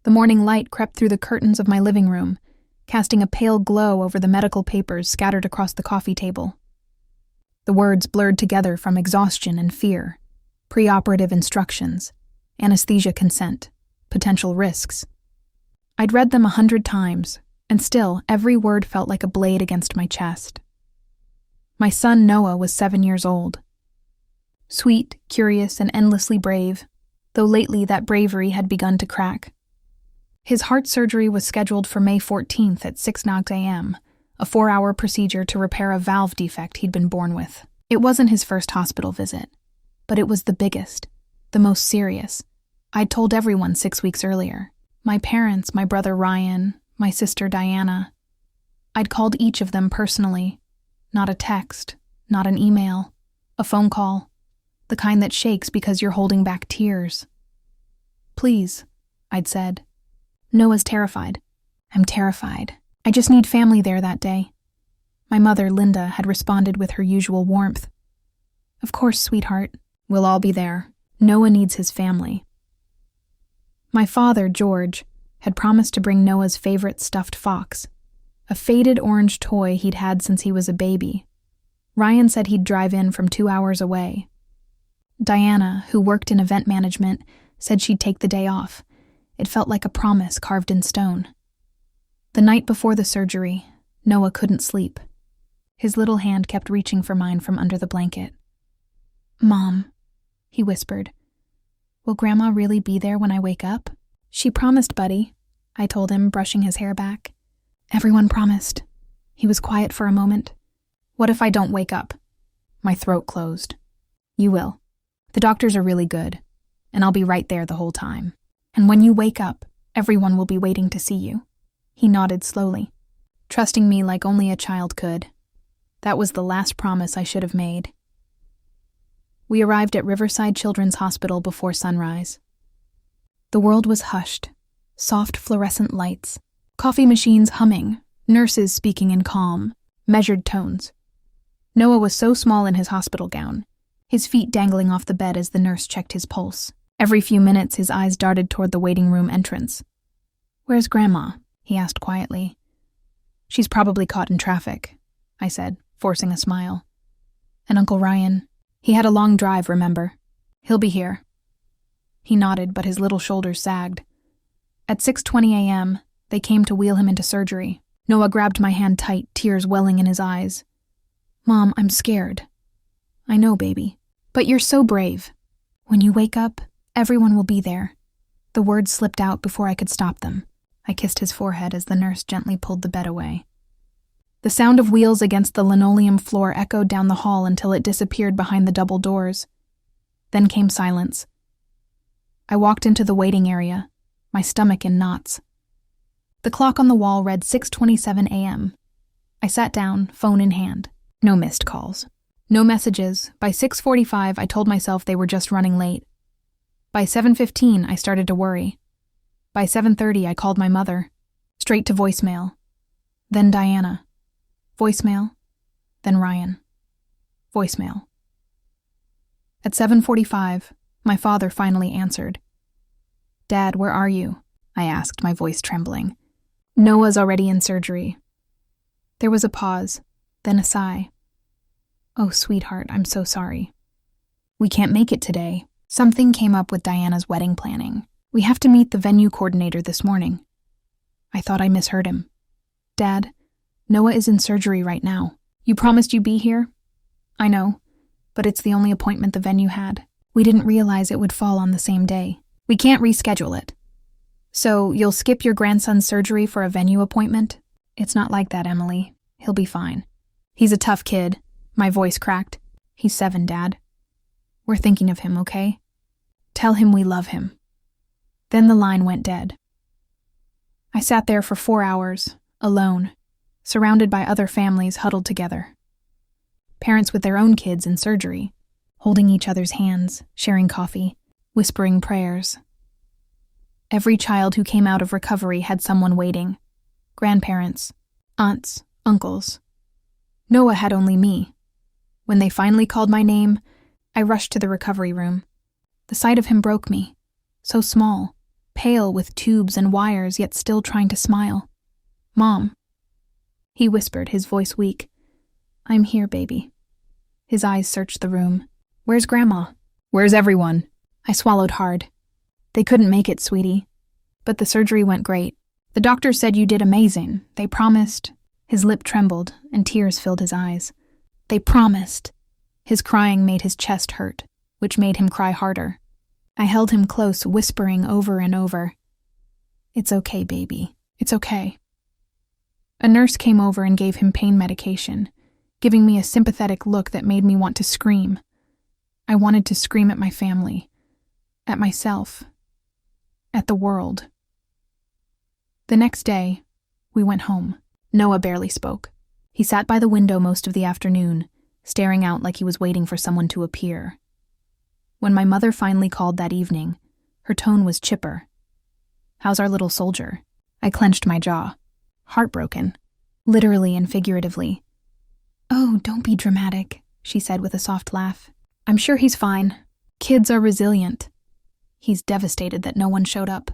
The morning light crept through the curtains of my living room, casting a pale glow over the medical papers scattered across the coffee table. The words blurred together from exhaustion and fear, preoperative instructions, anesthesia consent, potential risks. I'd read them 100 times, and still every word felt like a blade against my chest. My son Noah was 7 years old. Sweet, curious, and endlessly brave, though lately that bravery had begun to crack. His heart surgery was scheduled for May 14th at 6 a.m., a 4-hour procedure to repair a valve defect he'd been born with. It wasn't his first hospital visit, but it was the biggest, the most serious. I'd told everyone 6 weeks earlier. My parents, my brother Ryan, my sister Diana. I'd called each of them personally. Not a text, not an email, a phone call, the kind that shakes because you're holding back tears. Please, I'd said. Noah's terrified. I'm terrified. I just need family there that day. My mother, Linda, had responded with her usual warmth. Of course, sweetheart. We'll all be there. Noah needs his family. My father, George, had promised to bring Noah's favorite stuffed fox, a faded orange toy he'd had since he was a baby. Ryan said he'd drive in from 2 hours away. Diana, who worked in event management, said she'd take the day off. It felt like a promise carved in stone. The night before the surgery, Noah couldn't sleep. His little hand kept reaching for mine from under the blanket. Mom, he whispered, will Grandma really be there when I wake up? She promised, buddy, I told him, brushing his hair back. Everyone promised. He was quiet for a moment. What if I don't wake up? My throat closed. You will. The doctors are really good, and I'll be right there the whole time. And when you wake up, everyone will be waiting to see you. He nodded slowly, trusting me like only a child could. That was the last promise I should have made. We arrived at Riverside Children's Hospital before sunrise. The world was hushed, soft fluorescent lights, coffee machines humming, nurses speaking in calm, measured tones. Noah was so small in his hospital gown, his feet dangling off the bed as the nurse checked his pulse. Every few minutes his eyes darted toward the waiting room entrance. Where's Grandma? He asked quietly. She's probably caught in traffic, I said, forcing a smile. And Uncle Ryan? He had a long drive, remember? He'll be here. He nodded, but his little shoulders sagged. At 6:20 a.m., they came to wheel him into surgery. Noah grabbed my hand tight, tears welling in his eyes. Mom, I'm scared. I know, baby. But you're so brave. When you wake up, everyone will be there. The words slipped out before I could stop them. I kissed his forehead as the nurse gently pulled the bed away. The sound of wheels against the linoleum floor echoed down the hall until it disappeared behind the double doors. Then came silence. I walked into the waiting area, my stomach in knots. The clock on the wall read 6:27 a.m. I sat down, phone in hand. No missed calls. No messages. By 6:45, I told myself they were just running late. By 7:15, I started to worry. By 7:30, I called my mother. Straight to voicemail. Then Diana. Voicemail. Then Ryan. Voicemail. At 7:45, my father finally answered. Dad, where are you? I asked, my voice trembling. Noah's already in surgery. There was a pause, then a sigh. Oh, sweetheart, I'm so sorry. We can't make it today. Something came up with Diana's wedding planning. We have to meet the venue coordinator this morning. I thought I misheard him. Dad, Noah is in surgery right now. You promised you'd be here? I know, but it's the only appointment the venue had. We didn't realize it would fall on the same day. We can't reschedule it. So you'll skip your grandson's surgery for a venue appointment? It's not like that, Emily. He'll be fine. He's a tough kid. My voice cracked. He's 7, Dad. We're thinking of him, okay? Tell him we love him. Then the line went dead. I sat there for 4 hours, alone, surrounded by other families huddled together. Parents with their own kids in surgery, holding each other's hands, sharing coffee, whispering prayers. Every child who came out of recovery had someone waiting. Grandparents, aunts, uncles. Noah had only me. When they finally called my name, I rushed to the recovery room. The sight of him broke me. So small, pale with tubes and wires, yet still trying to smile. "Mom," he whispered, his voice weak. "I'm here, baby." His eyes searched the room. "Where's Grandma? Where's everyone?" I swallowed hard. "They couldn't make it, sweetie. But the surgery went great. The doctor said you did amazing. They promised." His lip trembled, and tears filled his eyes. "They promised." His crying made his chest hurt, which made him cry harder. I held him close, whispering over and over, "It's okay, baby. It's okay." A nurse came over and gave him pain medication, giving me a sympathetic look that made me want to scream. I wanted to scream at my family, at myself, at the world. The next day, we went home. Noah barely spoke. He sat by the window most of the afternoon, staring out like he was waiting for someone to appear. When my mother finally called that evening, her tone was chipper. "How's our little soldier?" I clenched my jaw. Heartbroken, literally and figuratively. "Oh, don't be dramatic," she said with a soft laugh. "I'm sure he's fine. Kids are resilient." "He's devastated that no one showed up,"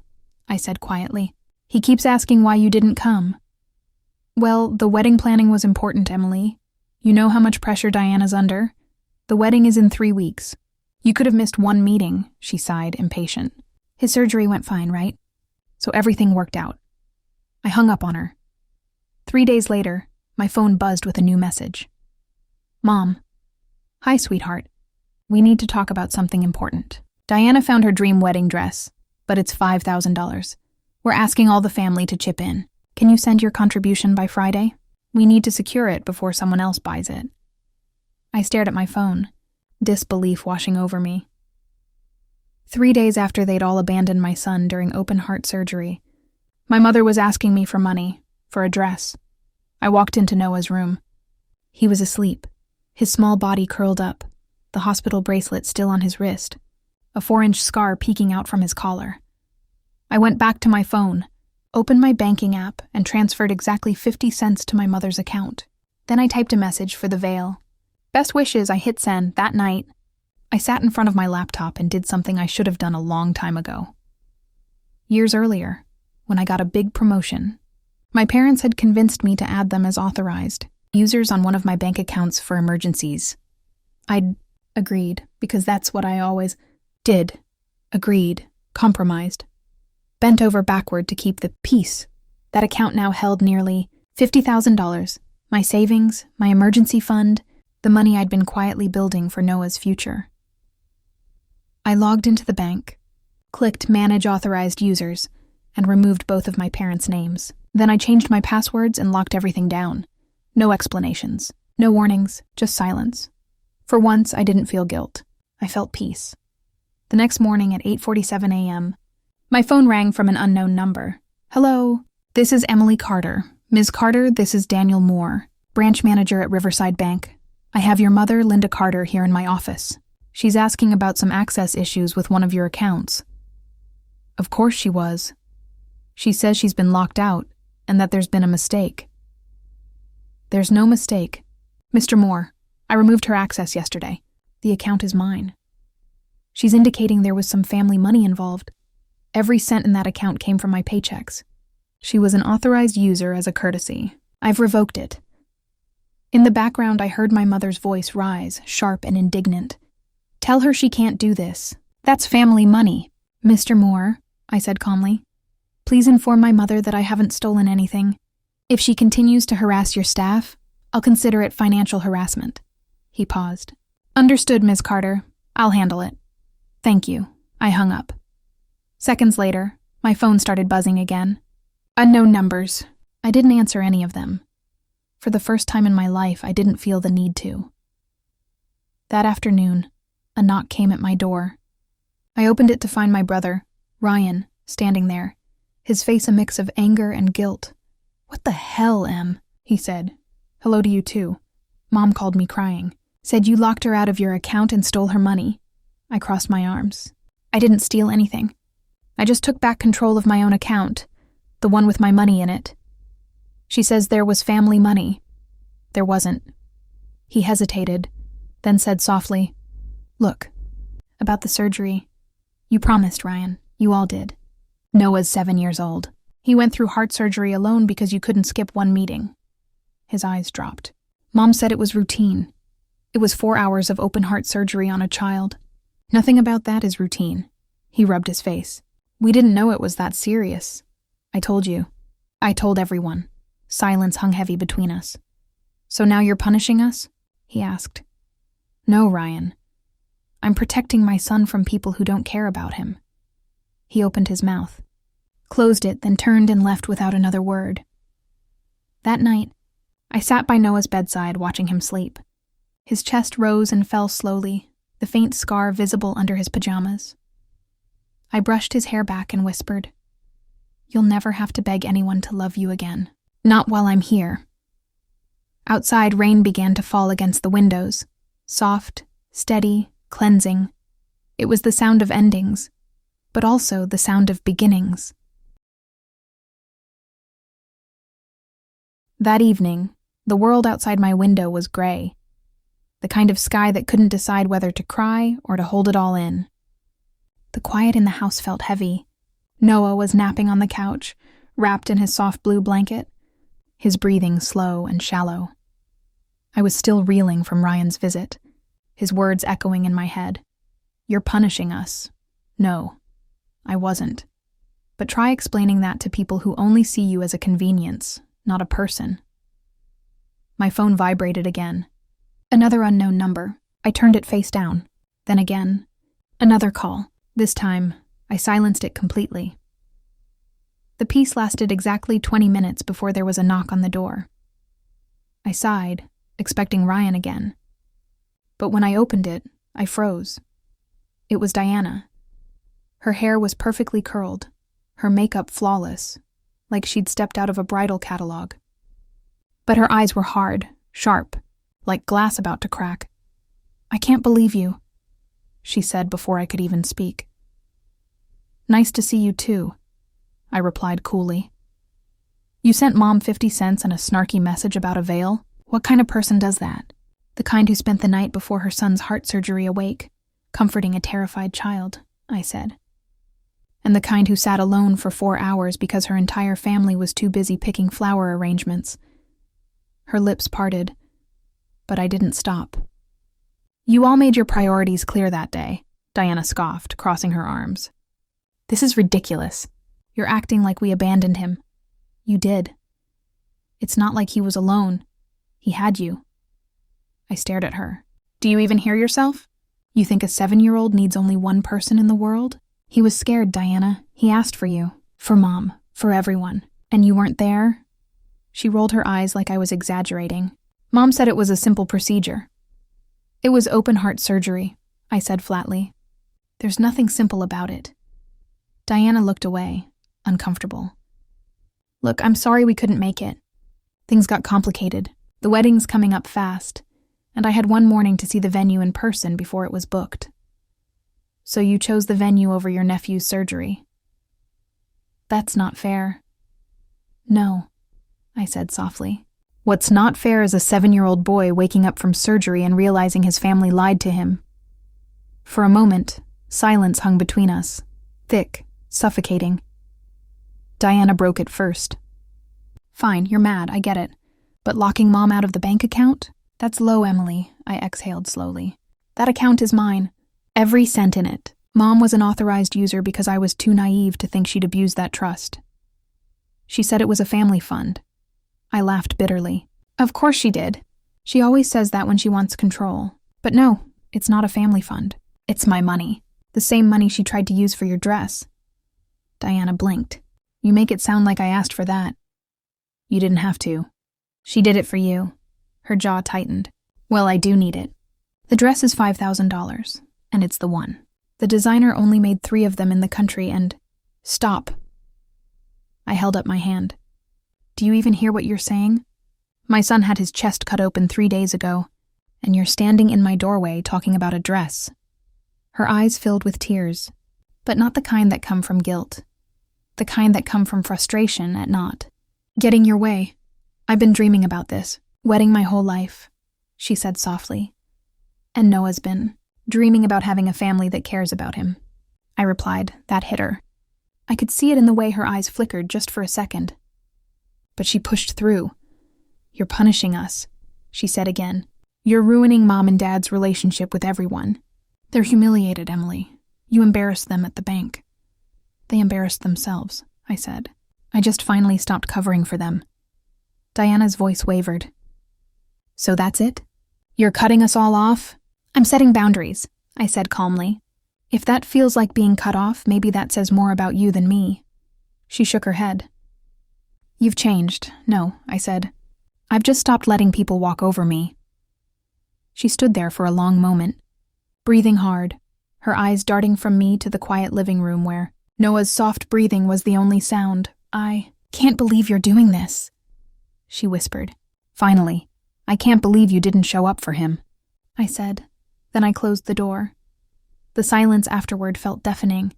I said quietly. "He keeps asking why you didn't come." "Well, the wedding planning was important, Emily. You know how much pressure Diana's under? The wedding is in 3 weeks. You could have missed one meeting," she sighed, impatient. "His surgery went fine, right? So everything worked out." I hung up on her. 3 days later, my phone buzzed with a new message. "Mom. Hi, sweetheart. We need to talk about something important. Diana found her dream wedding dress, but it's $5,000. We're asking all the family to chip in. Can you send your contribution by Friday? We need to secure it before someone else buys it." I stared at my phone, disbelief washing over me. 3 days after they'd all abandoned my son during open-heart surgery, my mother was asking me for money, for a dress. I walked into Noah's room. He was asleep, his small body curled up, the hospital bracelet still on his wrist, a 4-inch scar peeking out from his collar. I went back to my phone, opened my banking app, and transferred exactly 50 cents to my mother's account. Then I typed a message for the veil. "Best wishes," I hit send that night. I sat in front of my laptop and did something I should have done a long time ago. Years earlier, when I got a big promotion, my parents had convinced me to add them as authorized users on one of my bank accounts for emergencies. I'd agreed, because that's what I always did. Agreed, compromised. Bent over backward to keep the peace. That account now held nearly $50,000, my savings, my emergency fund, the money I'd been quietly building for Noah's future. I logged into the bank, clicked Manage Authorized Users, and removed both of my parents' names. Then I changed my passwords and locked everything down. No explanations, no warnings, just silence. For once, I didn't feel guilt. I felt peace. The next morning at 8:47 a.m., my phone rang from an unknown number. "Hello, this is Emily Carter. Ms. Carter, this is Daniel Moore, branch manager at Riverside Bank. I have your mother, Linda Carter, here in my office. She's asking about some access issues with one of your accounts." Of course she was. She says she's been locked out and that there's been a mistake. "There's no mistake. Mr. Moore, I removed her access yesterday. The account is mine." She's indicating there was some family money involved. Every cent in that account came from my paychecks. She was an authorized user as a courtesy. I've revoked it. In the background, I heard my mother's voice rise, sharp and indignant. "Tell her she can't do this. That's family money." "Mr. Moore," I said calmly, "please inform my mother that I haven't stolen anything. If she continues to harass your staff, I'll consider it financial harassment." He paused. "Understood, Ms. Carter. I'll handle it. Thank you." I hung up. Seconds later, my phone started buzzing again. Unknown numbers. I didn't answer any of them. For the first time in my life, I didn't feel the need to. That afternoon, a knock came at my door. I opened it to find my brother, Ryan, standing there, his face a mix of anger and guilt. "What the hell, Em?" he said. "Hello to you too. Mom called me crying. Said you locked her out of your account and stole her money." I crossed my arms. "I didn't steal anything. I just took back control of my own account, the one with my money in it. She says there was family money. There wasn't." He hesitated, then said softly, "Look, about the surgery. You promised, Ryan. You all did. Noah's 7 years old. He went through heart surgery alone because you couldn't skip one meeting. His eyes dropped. Mom said it was routine. It was 4 hours of open heart surgery on a child. Nothing about that is routine. He rubbed his face. We didn't know it was that serious. I told you. I told everyone. Silence hung heavy between us. So now you're punishing us? He asked. No, Ryan. I'm protecting my son from people who don't care about him. He opened his mouth, closed it, then turned and left without another word. That night, I sat by Noah's bedside watching him sleep. His chest rose and fell slowly, the faint scar visible under his pajamas. I brushed his hair back and whispered, "You'll never have to beg anyone to love you again. Not while I'm here." Outside, rain began to fall against the windows. Soft, steady, cleansing. It was the sound of endings, but also the sound of beginnings. That evening, the world outside my window was gray, the kind of sky that couldn't decide whether to cry or to hold it all in. The quiet in the house felt heavy. Noah was napping on the couch, wrapped in his soft blue blanket, his breathing slow and shallow. I was still reeling from Ryan's visit, his words echoing in my head. You're punishing us. No, I wasn't. But try explaining that to people who only see you as a convenience, not a person. My phone vibrated again. Another unknown number. I turned it face down. Then again. Another call. This time, I silenced it completely. The peace lasted exactly 20 minutes before there was a knock on the door. I sighed, expecting Ryan again. But when I opened it, I froze. It was Diana. Her hair was perfectly curled, her makeup flawless, like she'd stepped out of a bridal catalog. But her eyes were hard, sharp, like glass about to crack. "I can't believe you," she said before I could even speak. "Nice to see you too," I replied coolly. "You sent Mom 50 cents and a snarky message about a veil? What kind of person does that? The kind who spent the night before her son's heart surgery awake, comforting a terrified child," I said. "And the kind who sat alone for 4 hours because her entire family was too busy picking flower arrangements." Her lips parted, but I didn't stop. "You all made your priorities clear that day," Diana scoffed, crossing her arms. "This is ridiculous. You're acting like we abandoned him. You did. It's not like he was alone. He had you." I stared at her. "Do you even hear yourself? You think a 7-year-old needs only one person in the world? He was scared, Diana. He asked for you. For Mom. For everyone. And you weren't there?" She rolled her eyes like I was exaggerating. "Mom said it was a simple procedure." "It was open heart surgery," I said flatly. "There's nothing simple about it." Diana looked away, uncomfortable. "Look, I'm sorry we couldn't make it. Things got complicated. The wedding's coming up fast, and I had one morning to see the venue in person before it was booked. So you chose the venue over your nephew's surgery." "That's not fair." "No," I said softly. "What's not fair is a 7-year-old boy waking up from surgery and realizing his family lied to him." For a moment, silence hung between us, thick, suffocating. Diana broke it first. "Fine, you're mad, I get it. But locking Mom out of the bank account? That's low, Emily," I exhaled slowly. "That account is mine. Every cent in it. Mom was an authorized user because I was too naive to think she'd abuse that trust. She said it was a family fund." I laughed bitterly. "Of course she did. She always says that when she wants control. But no, it's not a family fund. It's my money. The same money she tried to use for your dress." Diana blinked. "You make it sound like I asked for that." "You didn't have to. She did it for you." Her jaw tightened. "Well, I do need it. The dress is $5,000, and it's the one. The designer only made 3 of them in the country and—" "Stop." I held up my hand. "Do you even hear what you're saying? My son had his chest cut open 3 days ago, and you're standing in my doorway talking about a dress." Her eyes filled with tears, but not the kind that come from guilt. The kind that come from frustration at not getting your way. "I've been dreaming about this, wedding my whole life," she said softly. "And Noah's been dreaming about having a family that cares about him." I replied. That hit her. I could see it in the way her eyes flickered just for a second. But she pushed through. "You're punishing us," she said again. "You're ruining Mom and Dad's relationship with everyone. They're humiliated, Emily. You embarrassed them at the bank." "They embarrassed themselves," I said. "I just finally stopped covering for them." Diana's voice wavered. "So that's it? You're cutting us all off?" "I'm setting boundaries," I said calmly. "If that feels like being cut off, maybe that says more about you than me." She shook her head. "You've changed." "No," I said. "I've just stopped letting people walk over me." She stood there for a long moment, breathing hard, her eyes darting from me to the quiet living room where Noah's soft breathing was the only sound. "I can't believe you're doing this," she whispered. "Finally, I can't believe you didn't show up for him," I said. Then I closed the door. The silence afterward felt deafening.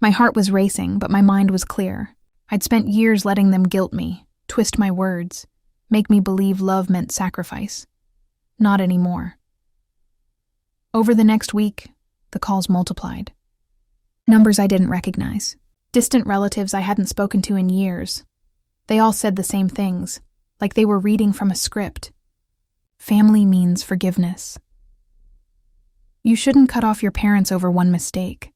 My heart was racing, but my mind was clear. I'd spent years letting them guilt me, twist my words, make me believe love meant sacrifice. Not anymore. Over the next week, the calls multiplied. Numbers I didn't recognize. Distant relatives I hadn't spoken to in years. They all said the same things, like they were reading from a script. Family means forgiveness. You shouldn't cut off your parents over one mistake.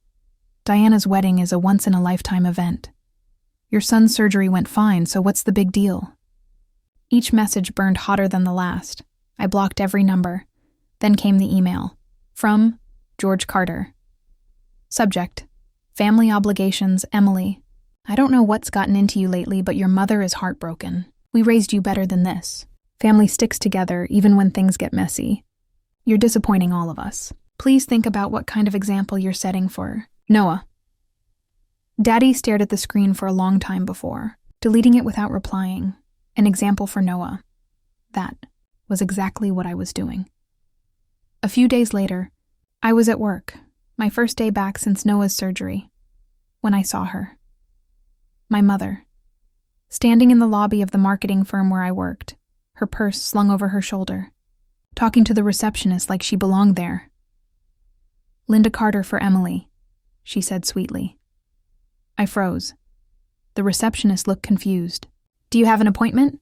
Diana's wedding is a once-in-a-lifetime event. Your son's surgery went fine, so what's the big deal? Each message burned hotter than the last. I blocked every number. Then came the email. From George Carter. Subject: Family obligations, Emily. I don't know what's gotten into you lately, but your mother is heartbroken. We raised you better than this. Family sticks together even when things get messy. You're disappointing all of us. Please think about what kind of example you're setting for Noah. Daddy stared at the screen for a long time before, deleting it without replying. An example for Noah. That was exactly what I was doing. A few days later, I was at work, my first day back since Noah's surgery, when I saw her. My mother, standing in the lobby of the marketing firm where I worked, her purse slung over her shoulder, talking to the receptionist like she belonged there. "Linda Carter for Emily," she said sweetly. I froze. The receptionist looked confused. "Do you have an appointment?"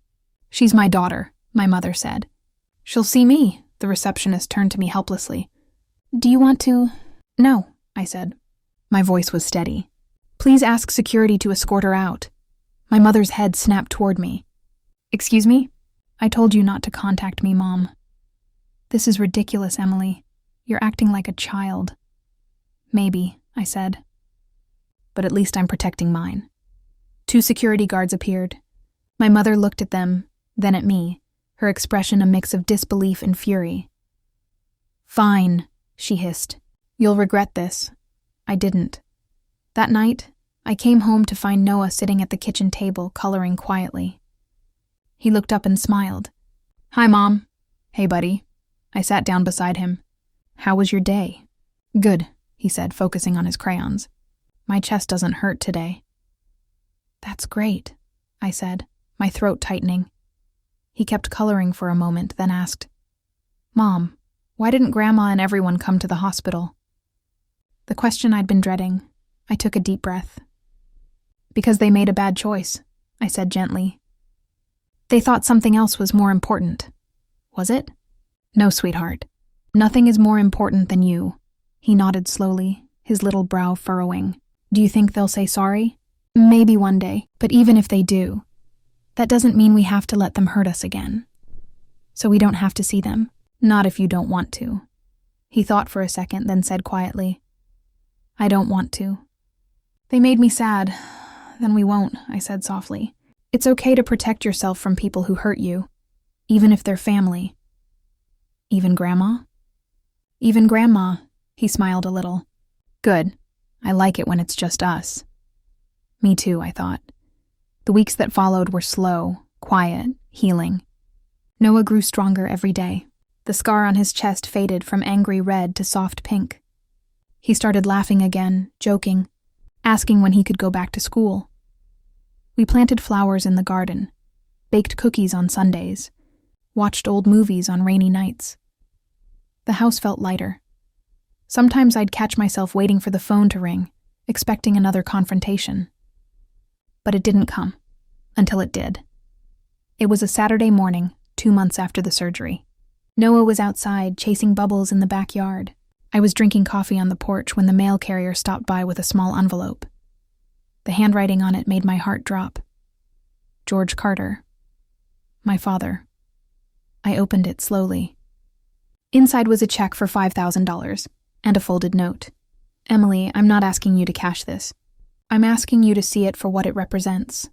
"She's my daughter," my mother said. "She'll see me," the receptionist turned to me helplessly. "Do you want to—" "No," I said. My voice was steady. "Please ask security to escort her out." My mother's head snapped toward me. "Excuse me? I told you not to contact me, Mom." "This is ridiculous, Emily. You're acting like a child." "Maybe," I said. "But at least I'm protecting mine." 2 security guards appeared. My mother looked at them, then at me, her expression a mix of disbelief and fury. "Fine," she hissed. "You'll regret this." I didn't. That night, I came home to find Noah sitting at the kitchen table, coloring quietly. He looked up and smiled. "Hi, Mom." "Hey, buddy." I sat down beside him. "How was your day?" "Good," he said, focusing on his crayons. "My chest doesn't hurt today." "That's great," I said, my throat tightening. He kept coloring for a moment, then asked, "Mom, why didn't Grandma and everyone come to the hospital?" The question I'd been dreading. I took a deep breath. "Because they made a bad choice," I said gently. "They thought something else was more important." "Was it?" "No, sweetheart. Nothing is more important than you." He nodded slowly, his little brow furrowing. "Do you think they'll say sorry?" "Maybe one day, but even if they do, that doesn't mean we have to let them hurt us again. So we don't have to see them. Not if you don't want to." He thought for a second, then said quietly, "I don't want to." "They made me sad. Then we won't," I said softly. "It's okay to protect yourself from people who hurt you, even if they're family." "Even Grandma?" "Even Grandma," he smiled a little. "Good. I like it when it's just us." Me too, I thought. The weeks that followed were slow, quiet, healing. Noah grew stronger every day. The scar on his chest faded from angry red to soft pink. He started laughing again, joking, asking when he could go back to school. We planted flowers in the garden, baked cookies on Sundays, watched old movies on rainy nights. The house felt lighter. Sometimes I'd catch myself waiting for the phone to ring, expecting another confrontation. But it didn't come, until it did. It was a Saturday morning, 2 months after the surgery. Noah was outside, chasing bubbles in the backyard. I was drinking coffee on the porch when the mail carrier stopped by with a small envelope. The handwriting on it made my heart drop. George Carter. My father. I opened it slowly. Inside was a check for $5,000 and a folded note. Emily, I'm not asking you to cash this. I'm asking you to see it for what it represents.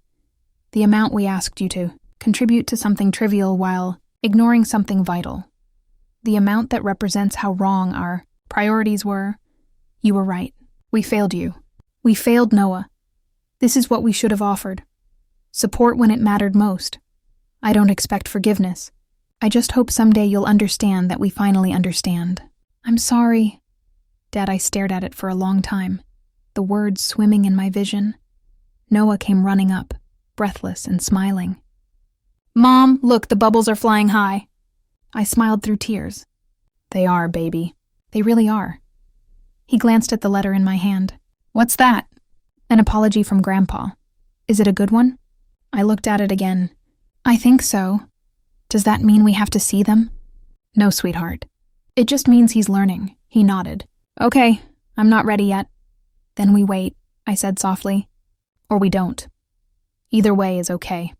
The amount we asked you to contribute to something trivial while ignoring something vital. The amount that represents how wrong our priorities were. You were right. We failed you. We failed Noah. This is what we should have offered. Support when it mattered most. I don't expect forgiveness. I just hope someday you'll understand that we finally understand. I'm sorry. Dad, I stared at it for a long time, the words swimming in my vision. Noah came running up, breathless and smiling. Mom, look, the bubbles are flying high. I smiled through tears. They are, baby. They really are. He glanced at the letter in my hand. What's that? An apology from Grandpa. Is it a good one? I looked at it again. I think so. Does that mean we have to see them? No, sweetheart. It just means he's learning. He nodded. Okay, I'm not ready yet. Then we wait, I said softly. Or we don't. Either way is okay.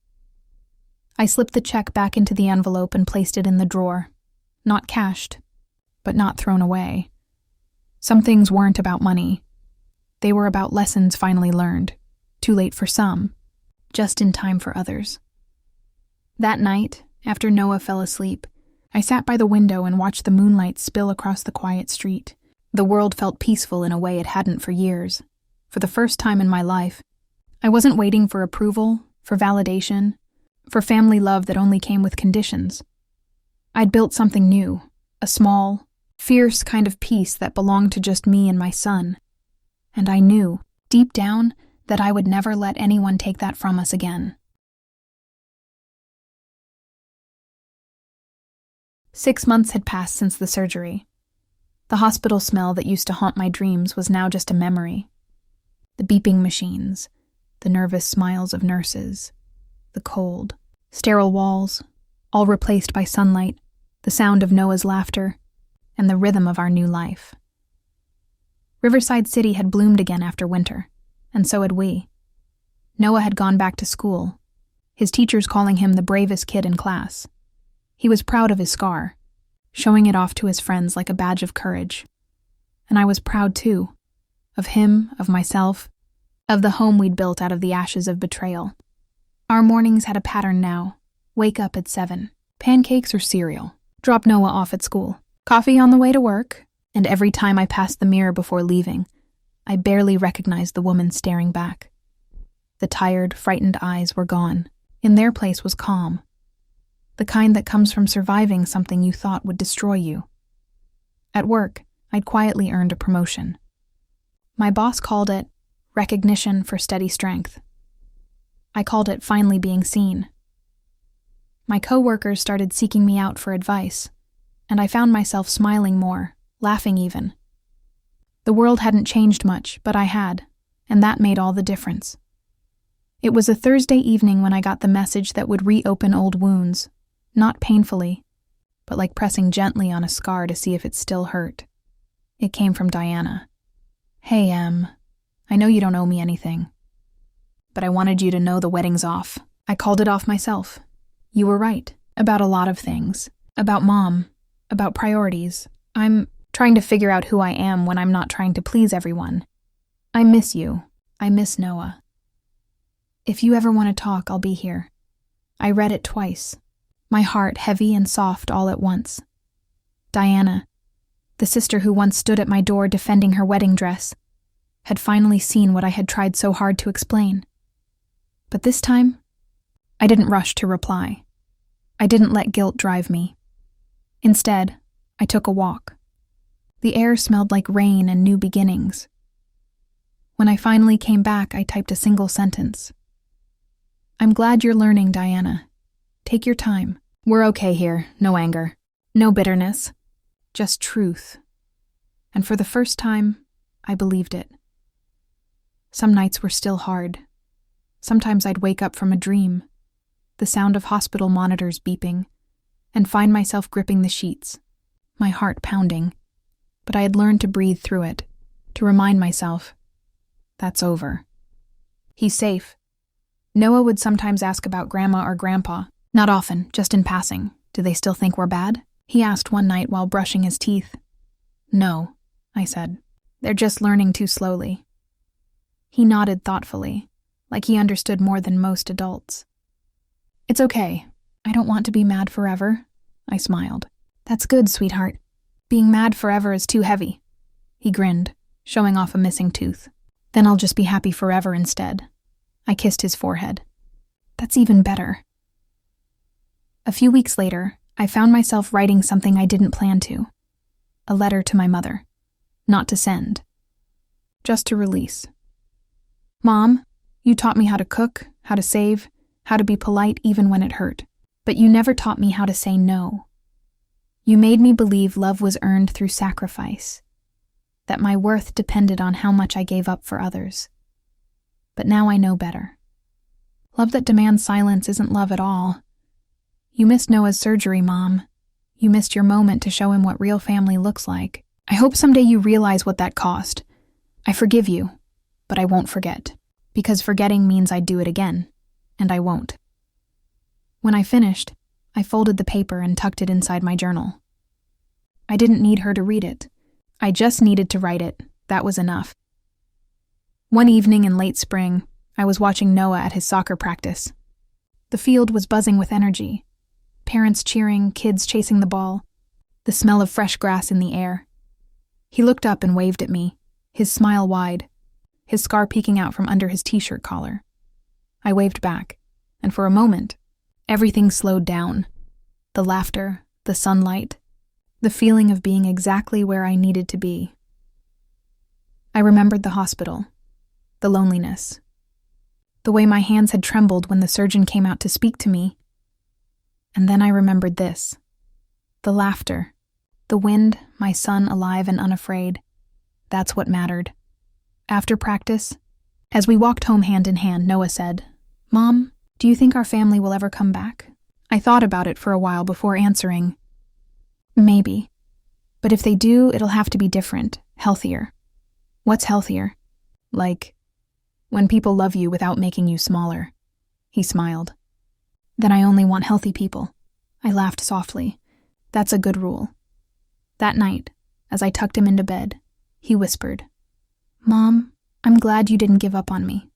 I slipped the check back into the envelope and placed it in the drawer. Not cashed, but not thrown away. Some things weren't about money. They were about lessons finally learned. Too late for some, just in time for others. That night, after Noah fell asleep, I sat by the window and watched the moonlight spill across the quiet street. The world felt peaceful in a way it hadn't for years. For the first time in my life, I wasn't waiting for approval, for validation, for family love that only came with conditions. I'd built something new, a small, fierce kind of peace that belonged to just me and my son. And I knew, deep down, that I would never let anyone take that from us again. 6 months had passed since the surgery. The hospital smell that used to haunt my dreams was now just a memory. The beeping machines, the nervous smiles of nurses, the cold, sterile walls, all replaced by sunlight, the sound of Noah's laughter, and the rhythm of our new life. Riverside City had bloomed again after winter, and so had we. Noah had gone back to school, his teachers calling him the bravest kid in class. He was proud of his scar, showing it off to his friends like a badge of courage. And I was proud too, of him, of myself, of the home we'd built out of the ashes of betrayal. Our mornings had a pattern now. Wake up at 7, pancakes or cereal, drop Noah off at school, coffee on the way to work, and every time I passed the mirror before leaving, I barely recognized the woman staring back. The tired, frightened eyes were gone. In their place was calm. The kind that comes from surviving something you thought would destroy you. At work, I'd quietly earned a promotion. My boss called it recognition for steady strength. I called it finally being seen. My coworkers started seeking me out for advice, and I found myself smiling more, laughing even. The world hadn't changed much, but I had, and that made all the difference. It was a Thursday evening when I got the message that would reopen old wounds. Not painfully, but like pressing gently on a scar to see if it still hurt. It came from Diana. Hey, Em. I know you don't owe me anything, but I wanted you to know the wedding's off. I called it off myself. You were right, about a lot of things. About Mom, about priorities. I'm trying to figure out who I am when I'm not trying to please everyone. I miss you. I miss Noah. If you ever want to talk, I'll be here. I read it twice. My heart heavy and soft all at once. Diana, the sister who once stood at my door defending her wedding dress, had finally seen what I had tried so hard to explain. But this time, I didn't rush to reply. I didn't let guilt drive me. Instead, I took a walk. The air smelled like rain and new beginnings. When I finally came back, I typed a single sentence. I'm glad you're learning, Diana. Take your time. We're okay here. No anger. No bitterness. Just truth. And for the first time, I believed it. Some nights were still hard. Sometimes I'd wake up from a dream, the sound of hospital monitors beeping, and find myself gripping the sheets, my heart pounding. But I had learned to breathe through it, to remind myself, that's over. He's safe. Noah would sometimes ask about Grandma or Grandpa, not often, just in passing. Do they still think we're bad? He asked one night while brushing his teeth. No, I said. They're just learning too slowly. He nodded thoughtfully, like he understood more than most adults. It's okay. I don't want to be mad forever, I smiled. That's good, sweetheart. Being mad forever is too heavy. He grinned, showing off a missing tooth. Then I'll just be happy forever instead. I kissed his forehead. That's even better. A few weeks later, I found myself writing something I didn't plan to. A letter to my mother. Not to send. Just to release. Mom, you taught me how to cook, how to save, how to be polite even when it hurt. But you never taught me how to say no. You made me believe love was earned through sacrifice, that my worth depended on how much I gave up for others. But now I know better. Love that demands silence isn't love at all. You missed Noah's surgery, Mom. You missed your moment to show him what real family looks like. I hope someday you realize what that cost. I forgive you, but I won't forget. Because forgetting means I'd do it again, and I won't. When I finished, I folded the paper and tucked it inside my journal. I didn't need her to read it. I just needed to write it. That was enough. One evening in late spring, I was watching Noah at his soccer practice. The field was buzzing with energy. Parents cheering, kids chasing the ball, the smell of fresh grass in the air. He looked up and waved at me, his smile wide, his scar peeking out from under his t-shirt collar. I waved back, and for a moment, everything slowed down. The laughter, the sunlight, the feeling of being exactly where I needed to be. I remembered the hospital, the loneliness, the way my hands had trembled when the surgeon came out to speak to me. And then I remembered this, the laughter, the wind, my son alive and unafraid. That's what mattered. After practice, as we walked home hand in hand, Noah said, Mom, do you think our family will ever come back? I thought about it for a while before answering. Maybe. But if they do, it'll have to be different, healthier. What's healthier? Like, when people love you without making you smaller. He smiled. Then I only want healthy people. I laughed softly. That's a good rule. That night, as I tucked him into bed, he whispered, Mom, I'm glad you didn't give up on me.